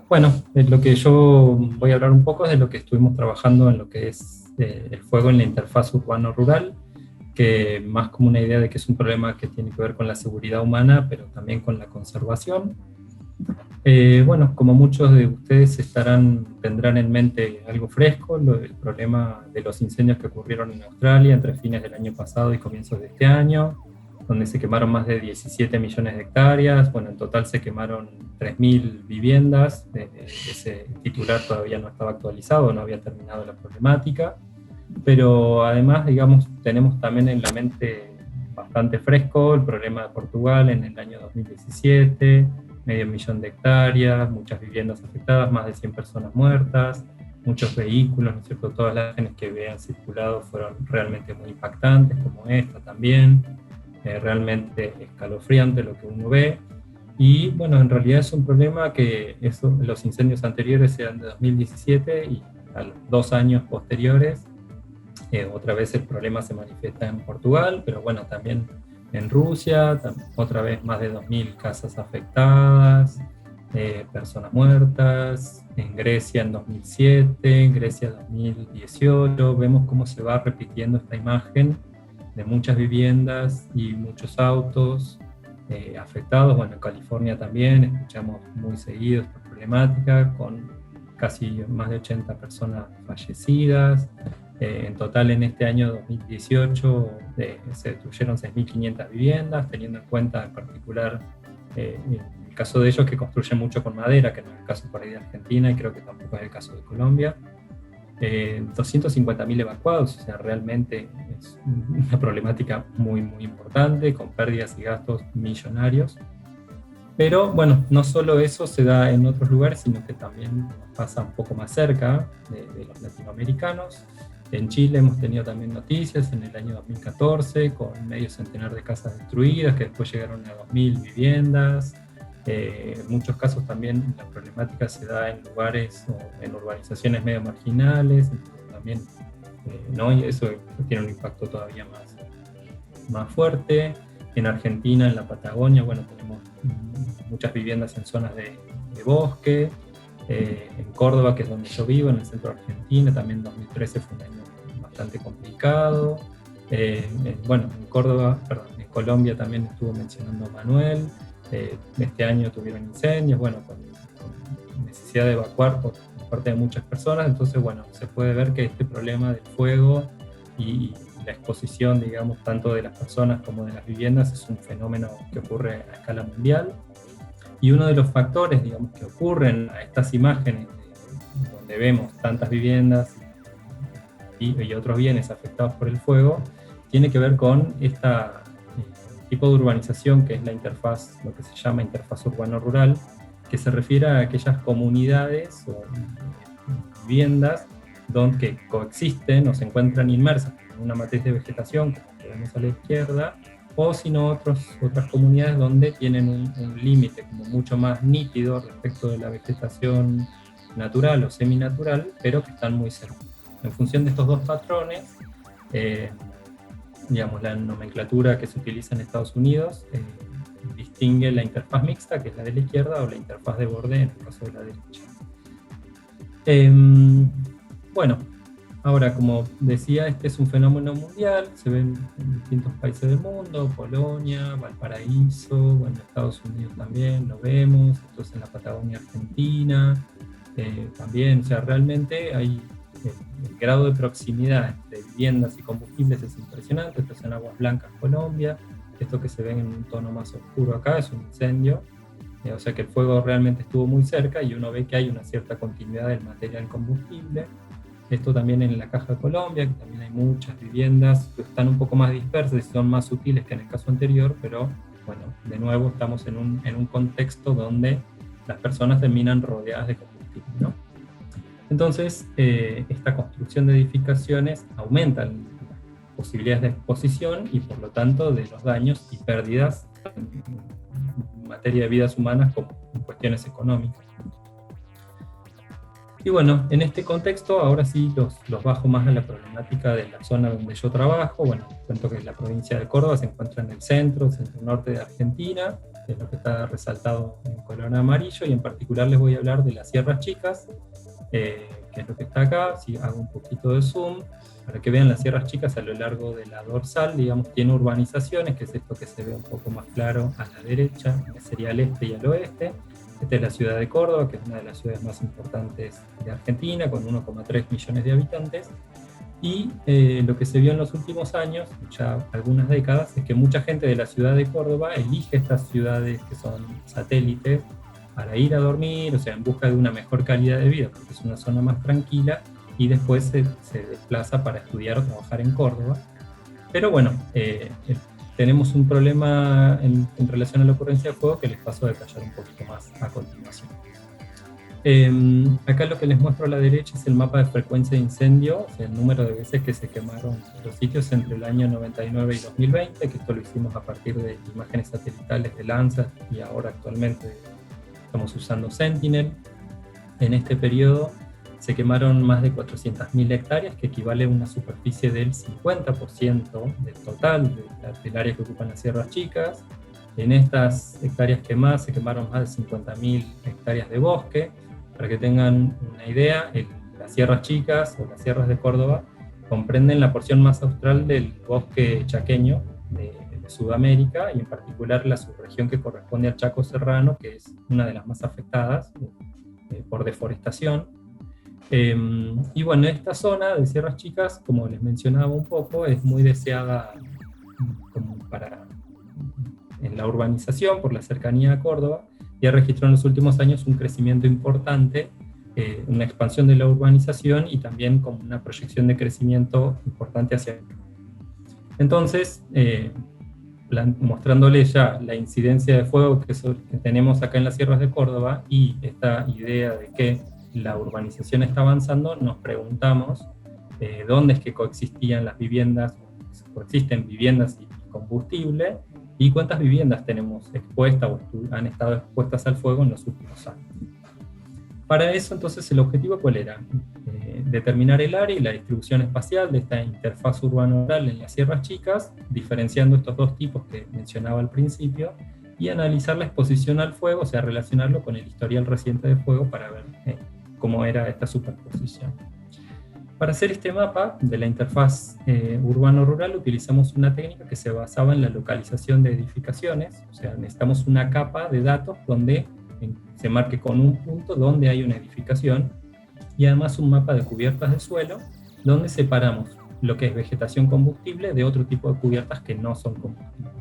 Bueno, lo que yo voy a hablar un poco es de lo que estuvimos trabajando en lo que es el fuego en la interfaz urbano-rural, que más como una idea de que es un problema que tiene que ver con la seguridad humana, pero también con la conservación. Bueno, como muchos de ustedes tendrán en mente algo fresco, el problema de los incendios que ocurrieron en Australia entre fines del año pasado y comienzos de este año, donde se quemaron más de 17 millones de hectáreas. Bueno, en total se quemaron 3.000 viviendas. Ese titular todavía no estaba actualizado, no había terminado la problemática, pero además, digamos, tenemos también en la mente bastante fresco el problema de Portugal en el año 2017, medio millón de hectáreas, muchas viviendas afectadas, más de 100 personas muertas, muchos vehículos, ¿no es cierto? Todas las imágenes que habían circulado fueron realmente muy impactantes, como esta también, realmente escalofriante lo que uno ve. Y bueno, en realidad es un problema que los incendios anteriores eran de 2017 y a los 2 años posteriores otra vez el problema se manifiesta en Portugal, pero bueno, también en Rusia, otra vez más de 2.000 casas afectadas, personas muertas, en Grecia en 2007, en Grecia 2018, vemos cómo se va repitiendo esta imagen de muchas viviendas y muchos autos afectados. Bueno, en California también escuchamos muy seguido esta problemática, con casi más de 80 personas fallecidas. En total, en este año 2018 se destruyeron 6.500 viviendas, teniendo en cuenta en particular el caso de ellos que construyen mucho con madera, que no es el caso por ahí de Argentina y creo que tampoco es el caso de Colombia. 250.000 evacuados, o sea, realmente es una problemática muy, muy importante, con pérdidas y gastos millonarios. Pero bueno, no solo eso se da en otros lugares, sino que también pasa un poco más cerca de los latinoamericanos. En Chile hemos tenido también noticias en el año 2014 con medio centenar de casas destruidas que después llegaron a 2.000 viviendas. En muchos casos también la problemática se da en lugares o en urbanizaciones medio marginales, también, ¿no? Y eso tiene un impacto todavía más fuerte. En Argentina, en la Patagonia, bueno, tenemos muchas viviendas en zonas de bosque. En Córdoba, que es donde yo vivo, en el centro de Argentina, también 2013 fue un año bastante complicado. Bueno, en Colombia también estuvo mencionando Manuel. Este año tuvieron incendios, bueno, con necesidad de evacuar por parte de muchas personas. Entonces, bueno, se puede ver que este problema del fuego y la exposición, digamos, tanto de las personas como de las viviendas es un fenómeno que ocurre a escala mundial. Y uno de los factores, digamos, que ocurren a estas imágenes donde vemos tantas viviendas y otros bienes afectados por el fuego, tiene que ver con este tipo de urbanización que es la interfaz, lo que se llama interfaz urbano-rural, que se refiere a aquellas comunidades o viviendas que coexisten o se encuentran inmersas en una matriz de vegetación, como vemos a la izquierda, o si no otras comunidades donde tienen un límite como mucho más nítido respecto de la vegetación natural o seminatural, pero que están muy cerca. En función de estos dos patrones, digamos, la nomenclatura que se utiliza en Estados Unidos distingue la interfaz mixta, que es la de la izquierda, o la interfaz de borde, en el caso de la derecha. Bueno, ahora, como decía, este es un fenómeno mundial, se ve en distintos países del mundo, Polonia, Valparaíso, bueno, Estados Unidos también lo vemos, esto es en la Patagonia Argentina, también, o sea, realmente hay el grado de proximidad entre viviendas y combustibles es impresionante. Esto es en Aguas Blancas, Colombia, esto que se ve en un tono más oscuro acá es un incendio, o sea que el fuego realmente estuvo muy cerca y uno ve que hay una cierta continuidad del material combustible. Esto también en la Caja de Colombia, que también hay muchas viviendas que están un poco más dispersas y son más sutiles que en el caso anterior, pero bueno, de nuevo estamos en un contexto donde las personas terminan rodeadas de combustible, ¿no? Entonces, esta construcción de edificaciones aumenta las posibilidades de exposición y por lo tanto de los daños y pérdidas en materia de vidas humanas como en cuestiones económicas. Y bueno, en este contexto, ahora sí los bajo más a la problemática de la zona donde yo trabajo. Bueno, cuento que la provincia de Córdoba se encuentra en el centro-norte de Argentina, que es lo que está resaltado en color amarillo, y en particular les voy a hablar de las Sierras Chicas, que es lo que está acá. Si hago un poquito de zoom, para que vean las Sierras Chicas a lo largo de la dorsal, digamos, tiene urbanizaciones, que es esto que se ve un poco más claro a la derecha, que sería al este y al oeste. Esta es la ciudad de Córdoba, que es una de las ciudades más importantes de Argentina, con 1,3 millones de habitantes. Y lo que se vio en los últimos años, ya algunas décadas, es que mucha gente de la ciudad de Córdoba elige estas ciudades que son satélites para ir a dormir, o sea, en busca de una mejor calidad de vida, porque es una zona más tranquila, y después se desplaza para estudiar o trabajar en Córdoba. Pero bueno, tenemos un problema en relación a la ocurrencia de fuego que les paso a detallar un poquito más a continuación. Acá lo que les muestro a la derecha es el mapa de frecuencia de incendio, o sea, el número de veces que se quemaron los sitios entre el año 99 y 2020, que esto lo hicimos a partir de imágenes satelitales de Landsat, y ahora actualmente estamos usando Sentinel. En este periodo se quemaron más de 400.000 hectáreas, que equivale a una superficie del 50% del total del área que ocupan las Sierras Chicas. En estas hectáreas quemadas se quemaron más de 50.000 hectáreas de bosque. Para que tengan una idea, las Sierras Chicas o las Sierras de Córdoba comprenden la porción más austral del bosque chaqueño de Sudamérica, y en particular la subregión que corresponde al Chaco Serrano, que es una de las más afectadas por deforestación. Y bueno, esta zona de Sierras Chicas, como les mencionaba un poco, es muy deseada como en la urbanización por la cercanía a Córdoba, y ha registrado en los últimos años un crecimiento importante, una expansión de la urbanización y también como una proyección de crecimiento importante hacia acá. Entonces, mostrándoles ya la incidencia de fuego que tenemos acá en las Sierras de Córdoba, y esta idea de que la urbanización está avanzando, nos preguntamos dónde es que coexistían las viviendas, coexisten viviendas y combustible, y cuántas viviendas tenemos expuestas o han estado expuestas al fuego en los últimos años. Para eso, entonces, el objetivo ¿cuál era? Determinar el área y la distribución espacial de esta interfaz urbano-rural en las Sierras Chicas, diferenciando estos dos tipos que mencionaba al principio, y analizar la exposición al fuego, o sea, relacionarlo con el historial reciente de fuego para ver cómo era esta superposición. Para hacer este mapa de la interfaz urbano-rural utilizamos una técnica que se basaba en la localización de edificaciones, o sea, necesitamos una capa de datos donde se marque con un punto donde hay una edificación, y además un mapa de cubiertas de suelo donde separamos lo que es vegetación combustible de otro tipo de cubiertas que no son combustibles.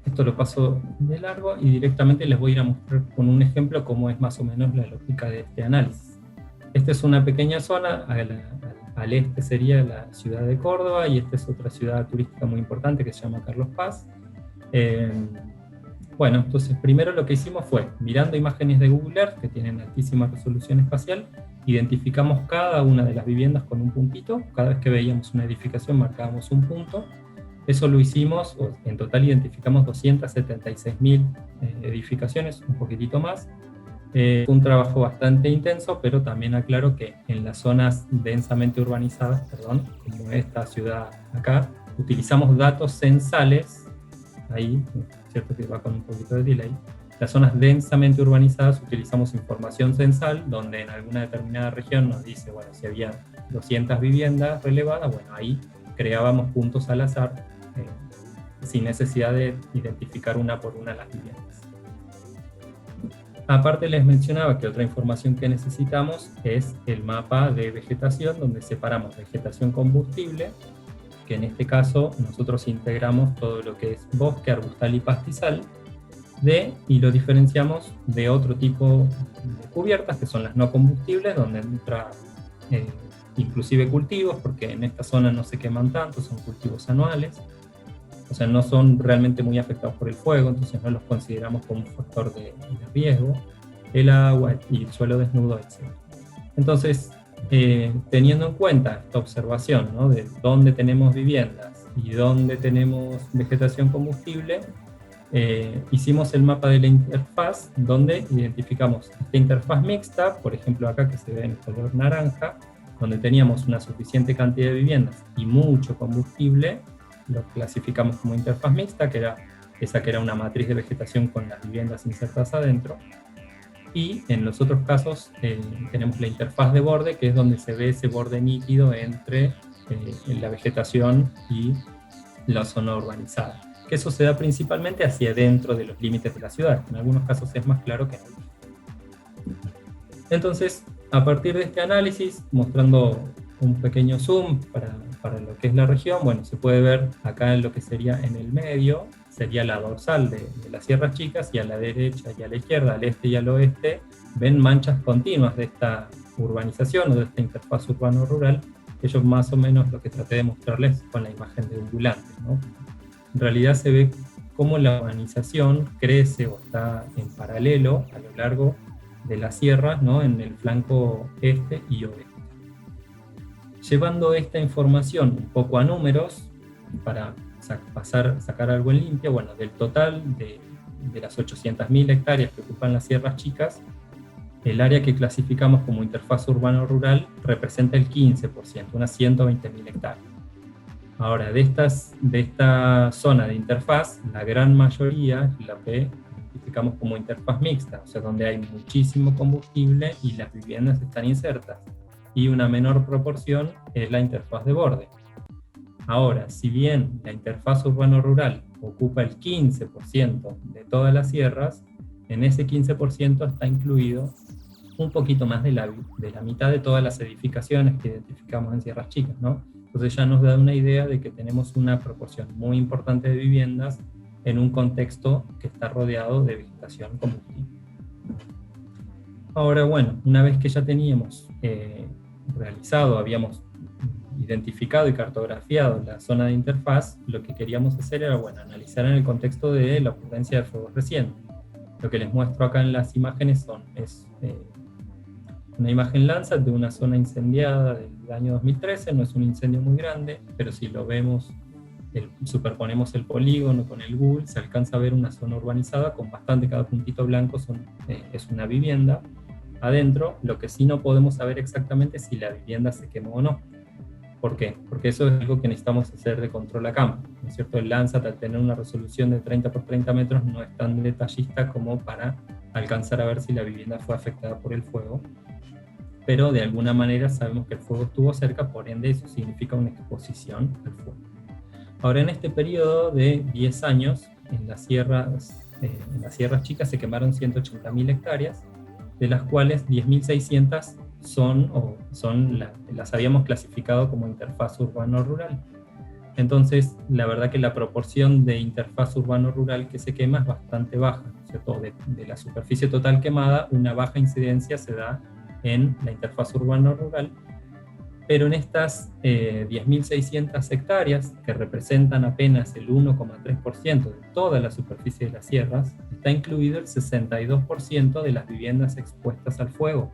Esto lo paso de largo y directamente les voy a ir a mostrar con un ejemplo cómo es más o menos la lógica de este análisis. Esta es una pequeña zona, al este sería la ciudad de Córdoba, y esta es otra ciudad turística muy importante que se llama Carlos Paz. Bueno, entonces primero lo que hicimos fue, mirando imágenes de Google Earth que tienen altísima resolución espacial, identificamos cada una de las viviendas con un puntito. Cada vez que veíamos una edificación marcábamos un punto. Eso lo hicimos, en total identificamos 276.000 edificaciones, un poquitito más. Fue un trabajo bastante intenso, pero también aclaro que en las zonas densamente urbanizadas, como esta ciudad acá, utilizamos datos censales, ahí, cierto que va con un poquito de delay. Las zonas densamente urbanizadas utilizamos información censal, donde en alguna determinada región nos dice, bueno, si había 200 viviendas relevadas, bueno, ahí creábamos puntos al azar, sin necesidad de identificar una por una las viviendas. Aparte les mencionaba que otra información que necesitamos es el mapa de vegetación, donde separamos vegetación combustible, que en este caso nosotros integramos todo lo que es bosque, arbustal y pastizal, y lo diferenciamos de otro tipo de cubiertas, que son las no combustibles, donde entra inclusive cultivos, porque en esta zona no se queman tanto, son cultivos anuales, o sea, no son realmente muy afectados por el fuego, entonces no los consideramos como un factor de riesgo, el agua y el suelo desnudo, etc. Entonces, teniendo en cuenta esta observación, ¿no?, de dónde tenemos viviendas y dónde tenemos vegetación combustible, hicimos el mapa de la interfaz donde identificamos esta interfaz mixta, por ejemplo acá que se ve en color naranja, donde teníamos una suficiente cantidad de viviendas y mucho combustible, lo clasificamos como interfaz mixta, que era esa que era una matriz de vegetación con las viviendas insertadas adentro. Y en los otros casos tenemos la interfaz de borde, que es donde se ve ese borde nítido entre la vegetación y la zona urbanizada. Que eso se da principalmente hacia dentro de los límites de la ciudad. En algunos casos es más claro que en otros. Entonces, a partir de este análisis, mostrando un pequeño zoom para lo que es la región, bueno, se puede ver acá en lo que sería en el medio, sería la dorsal de las Sierras Chicas, y a la derecha y a la izquierda, al este y al oeste, ven manchas continuas de esta urbanización o de esta interfaz urbano-rural, que yo más o menos lo que traté de mostrarles con la imagen de undulante, ¿no? En realidad se ve cómo la urbanización crece o está en paralelo a lo largo de las sierras, ¿no? En el flanco este y oeste. Llevando esta información un poco a números, para sacar algo en limpio, bueno, del total de las 800.000 hectáreas que ocupan las Sierras Chicas, el área que clasificamos como interfaz urbano-rural representa el 15%, unas 120.000 hectáreas. Ahora, de esta zona de interfaz, la gran mayoría la identificamos como interfaz mixta, o sea, donde hay muchísimo combustible y las viviendas están insertas, y una menor proporción es la interfaz de borde. Ahora, si bien la interfaz urbano-rural ocupa el 15% de todas las sierras, en ese 15% está incluido un poquito más de la mitad de todas las edificaciones que identificamos en Sierras Chicas, ¿no? Entonces ya nos da una idea de que tenemos una proporción muy importante de viviendas en un contexto que está rodeado de vegetación combustible. Ahora, bueno, una vez que ya teníamos habíamos identificado y cartografiado la zona de interfaz, lo que queríamos hacer era, bueno, analizar en el contexto de la ocurrencia de fuegos recientes. Lo que les muestro acá en las imágenes es una imagen Landsat de una zona incendiada del año 2013, no es un incendio muy grande, pero si lo vemos, superponemos el polígono con el Google, se alcanza a ver una zona urbanizada con bastante, cada puntito blanco es una vivienda. Adentro, lo que sí no podemos saber exactamente es si la vivienda se quemó o no. ¿Por qué? Porque eso es algo que necesitamos hacer de control a campo, ¿no es cierto? El Landsat, al tener una resolución de 30 por 30 metros, no es tan detallista como para alcanzar a ver si la vivienda fue afectada por el fuego, pero de alguna manera sabemos que el fuego estuvo cerca, por ende eso significa una exposición al fuego. Ahora, en este periodo de 10 años, en las Sierras Chicas se quemaron 180.000 hectáreas, de las cuales 10.600 las habíamos clasificado como interfaz urbano-rural. Entonces, la verdad que la proporción de interfaz urbano-rural que se quema es bastante baja, ¿cierto? De la superficie total quemada, una baja incidencia se da en la interfaz urbano-rural, pero en estas 10.600 hectáreas, que representan apenas el 1,3% de toda la superficie de las sierras, está incluido el 62% de las viviendas expuestas al fuego.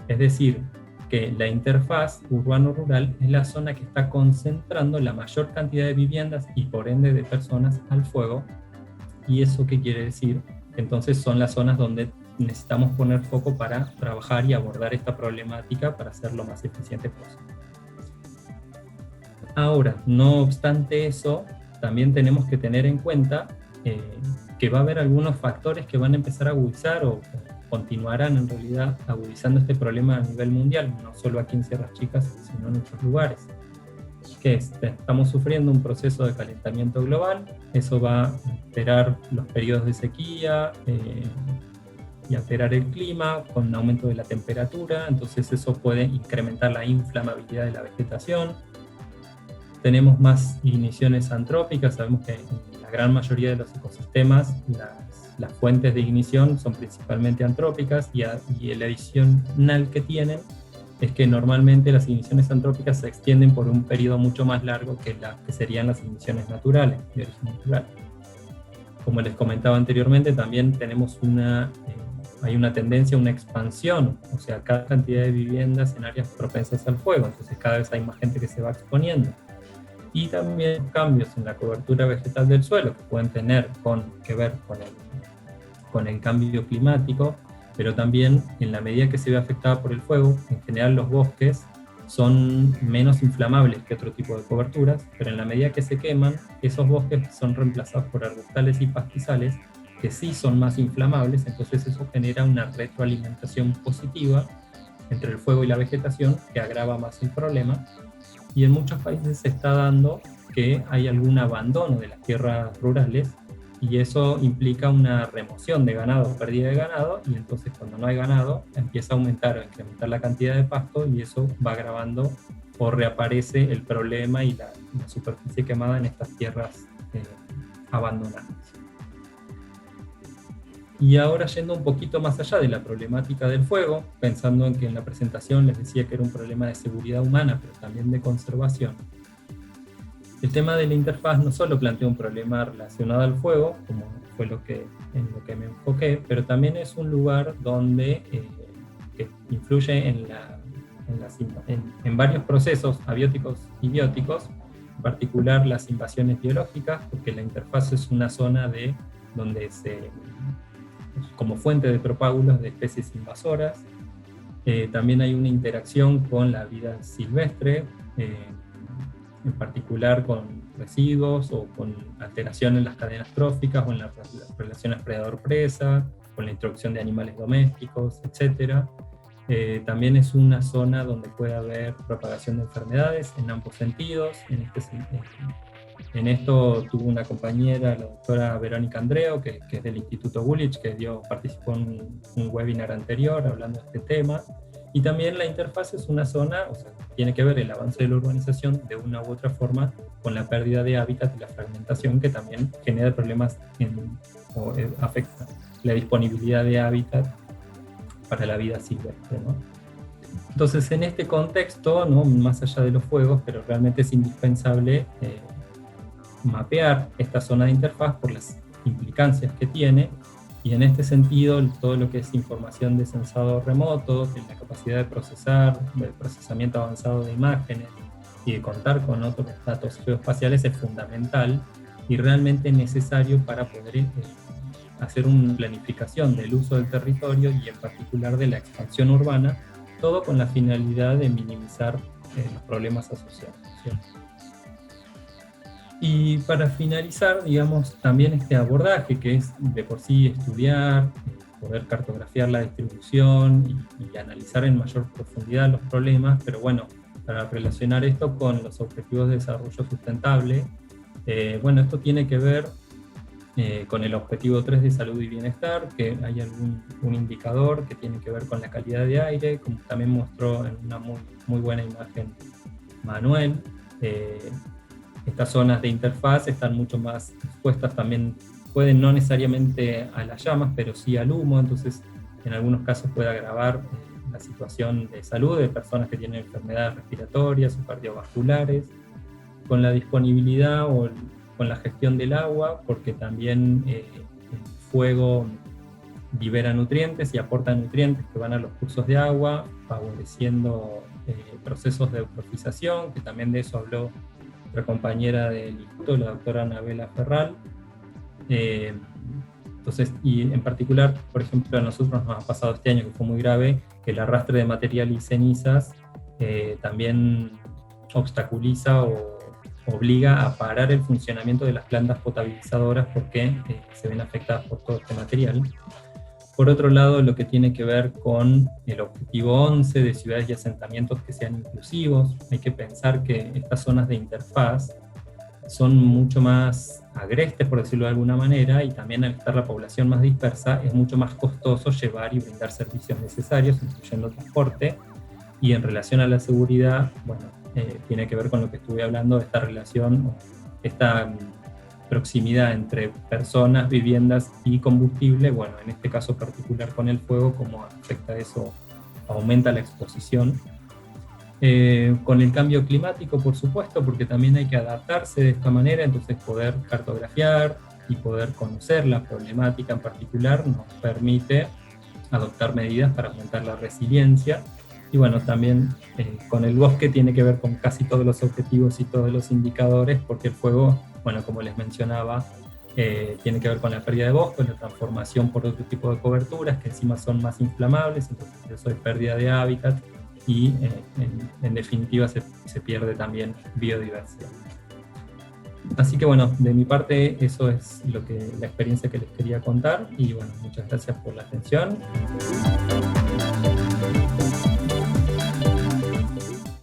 Es decir, que la interfaz urbano-rural es la zona que está concentrando la mayor cantidad de viviendas y por ende de personas al fuego. ¿Y eso qué quiere decir? Entonces son las zonas donde necesitamos poner foco para trabajar y abordar esta problemática para ser lo más eficiente posible. Ahora, no obstante eso, también tenemos que tener en cuenta que va a haber algunos factores que van a empezar a agudizar o continuarán en realidad agudizando este problema a nivel mundial, no solo aquí en Sierras Chicas, sino en otros lugares. Que estamos sufriendo un proceso de calentamiento global, eso va a alterar los periodos de sequía y alterar el clima con un aumento de la temperatura, entonces eso puede incrementar la inflamabilidad de la vegetación. Tenemos más igniciones antrópicas, sabemos que en la gran mayoría de los ecosistemas las fuentes de ignición son principalmente antrópicas y el adicional que tienen es que normalmente las igniciones antrópicas se extienden por un periodo mucho más largo que serían las igniciones naturales, de origen natural. Como les comentaba anteriormente, también tenemos hay una tendencia a una expansión, o sea, cada cantidad de viviendas en áreas propensas al fuego, entonces cada vez hay más gente que se va exponiendo. y también cambios en la cobertura vegetal del suelo que pueden tener que ver con el cambio climático, pero también en la medida que se ve afectada por el fuego, en general los bosques son menos inflamables que otro tipo de coberturas, pero en la medida que se queman, esos bosques son reemplazados por arbustales y pastizales que sí son más inflamables, entonces eso genera una retroalimentación positiva entre el fuego y la vegetación que agrava más el problema. Y en muchos países se está dando que hay algún abandono de las tierras rurales y eso implica una remoción de ganado, pérdida de ganado, y entonces cuando no hay ganado empieza a aumentar o incrementar la cantidad de pasto y eso va agravando o reaparece el problema y la superficie quemada en estas tierras abandonadas. Y ahora yendo un poquito más allá de la problemática del fuego, pensando en que en la presentación les decía que era un problema de seguridad humana, pero también de conservación, el tema de la interfaz no solo plantea un problema relacionado al fuego, como fue en lo que me enfoqué, pero también es un lugar donde que influye en varios procesos abióticos y bióticos, en particular las invasiones biológicas, porque la interfaz es una zona donde como fuente de propágulos de especies invasoras. También hay una interacción con la vida silvestre, en particular con residuos o con alteración en las cadenas tróficas o en las relaciones predador-presa, con la introducción de animales domésticos, etc. También es una zona donde puede haber propagación de enfermedades en ambos sentidos. En esto tuve una compañera, la doctora Verónica Andreo, que es del Instituto Gulich, que participó en un webinar anterior hablando de este tema. Y también la interfaz es una zona, o sea, tiene que ver el avance de la urbanización de una u otra forma con la pérdida de hábitat y la fragmentación, que también genera problemas o afecta la disponibilidad de hábitat para la vida silvestre, ¿no? Entonces, en este contexto, ¿no?, más allá de los fuegos, pero realmente es indispensable mapear esta zona de interfaz por las implicancias que tiene, y en este sentido todo lo que es información de sensado remoto, de la capacidad de procesar, del procesamiento avanzado de imágenes y de contar con otros datos geoespaciales es fundamental y realmente necesario para poder hacer una planificación del uso del territorio y en particular de la expansión urbana, todo con la finalidad de minimizar los problemas asociados, ¿cierto? Y para finalizar, digamos, también este abordaje que es de por sí estudiar, poder cartografiar la distribución y analizar en mayor profundidad los problemas, pero bueno, para relacionar esto con los objetivos de desarrollo sustentable, bueno, esto tiene que ver con el objetivo 3 de salud y bienestar, que hay un indicador que tiene que ver con la calidad de aire, como también mostró en una muy buena imagen Manuel. Estas zonas de interfaz están mucho más expuestas también, pueden no necesariamente a las llamas, pero sí al humo, entonces en algunos casos puede agravar la situación de salud de personas que tienen enfermedades respiratorias o cardiovasculares, con la disponibilidad o con la gestión del agua, porque también el fuego libera nutrientes y aporta nutrientes que van a los cursos de agua, favoreciendo procesos de eutrofización, que también de eso habló otra compañera del instituto, la doctora Anabela Ferral. Entonces, y en particular, por ejemplo, a nosotros nos ha pasado este año que fue muy grave, que el arrastre de material y cenizas también obstaculiza o obliga a parar el funcionamiento de las plantas potabilizadoras porque se ven afectadas por todo este material. Por otro lado, lo que tiene que ver con el objetivo 11 de ciudades y asentamientos que sean inclusivos, hay que pensar que estas zonas de interfaz son mucho más agrestes, por decirlo de alguna manera, y también al estar la población más dispersa, es mucho más costoso llevar y brindar servicios necesarios, incluyendo transporte, y en relación a la seguridad, bueno, tiene que ver con lo que estuve hablando, esta relación, esta proximidad entre personas, viviendas y combustible, bueno, en este caso particular con el fuego, cómo afecta eso, aumenta la exposición. Con el cambio climático, por supuesto, porque también hay que adaptarse de esta manera, entonces poder cartografiar y poder conocer la problemática en particular nos permite adoptar medidas para aumentar la resiliencia. Y bueno, también con el bosque tiene que ver con casi todos los objetivos y todos los indicadores, porque el fuego, bueno, como les mencionaba, tiene que ver con la pérdida de bosque, la transformación por otro tipo de coberturas que encima son más inflamables, entonces eso es pérdida de hábitat y en definitiva se pierde también biodiversidad. Así que bueno, de mi parte eso es la experiencia que les quería contar y bueno, muchas gracias por la atención.